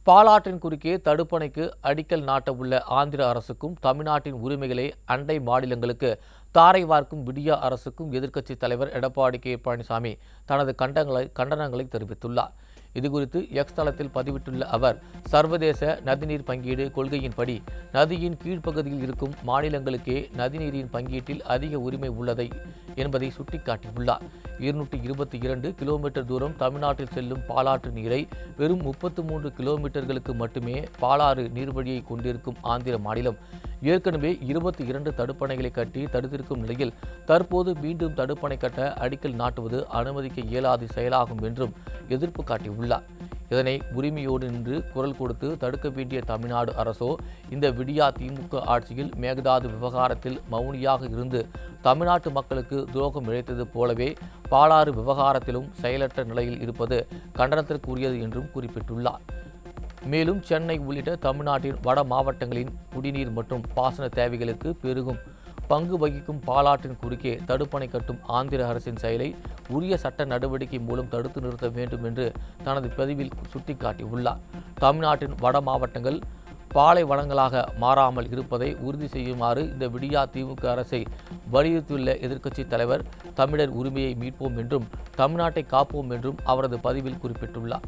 பாலாற்றின் குறுக்கே தடுப்பணைக்கு அடிக்கல் நாட்ட உள்ள ஆந்திர அரசுக்கும் தமிழ்நாட்டின் உரிமைகளை அண்டை மாநிலங்களுக்கு தாரை வார்க்கும் விடியா அரசுக்கும் எதிர்க்கட்சித் தலைவர் எடப்பாடி கே பழனிசாமி தனது கண்டனங்களை தெரிவித்துள்ளார். இதுகுறித்து எக்ஸ் தளத்தில் பதிவிட்டுள்ள அவர், சர்வதேச நதிநீர் பங்கீடு கொள்கையின்படி நதியின் கீழ்ப்பகுதியில் இருக்கும் மாநிலங்களுக்கே நதிநீரின் பங்கீட்டில் அதிக உரிமை உள்ளதை என்பதை சுட்டிக்காட்டியுள்ளார். 222 கிலோமீட்டர் தூரம் தமிழ்நாட்டில் செல்லும் பாலாற்று நீரை வெறும் 33 கிலோமீட்டர்களுக்கு மட்டுமே பாலாறு நீர்வழியை கொண்டிருக்கும் ஆந்திர மாநிலம் ஏற்கனவே 22 தடுப்பணைகளை கட்டி தடுத்திருக்கும் நிலையில் தற்போது மீண்டும் தடுப்பணை கட்ட அடிக்கல் நாட்டுவது அனுமதிக்க இயலாத செயலாகும் என்றும் எதிர்ப்பு காட்டியுள்ளார். இதனை உரிமையோடு நின்று குரல் கொடுத்து தடுக்க வேண்டிய தமிழ்நாடு அரசோ இந்த விடியா திமுக ஆட்சியில் மேகதாது விவகாரத்தில் மௌனியாக இருந்து தமிழ்நாட்டு மக்களுக்கு துரோகம் இழைத்தது போலவே பாலாறு விவகாரத்திலும் செயலற்ற நிலையில் இருப்பது கண்டனத்திற்குரியது என்றும் குறிப்பிட்டுள்ளார். மேலும் சென்னை உள்ளிட்ட தமிழ்நாட்டின் வட மாவட்டங்களின் குடிநீர் மற்றும் பாசன தேவைகளுக்கு பெருகும் பங்கு வகிக்கும் பாலாற்றின் குறுக்கே தடுப்பணை கட்டும் ஆந்திர அரசின் செயலை உரிய சட்ட நடவடிக்கை மூலம் தடுத்து நிறுத்த வேண்டும் என்று தனது பதிவில் சுட்டிக்காட்டியுள்ளார். தமிழ்நாட்டின் வட மாவட்டங்கள் பாலைவனங்களாக மாறாமல் இருப்பதை உறுதி செய்யுமாறு இந்த விடியா திமுக அரசை வலியுறுத்தியுள்ள எதிர்க்கட்சித் தலைவர், தமிழர் உரிமையை மீட்போம் என்றும் தமிழ்நாட்டை காப்போம் என்றும் அவரது பதிவில் குறிப்பிட்டுள்ளார்.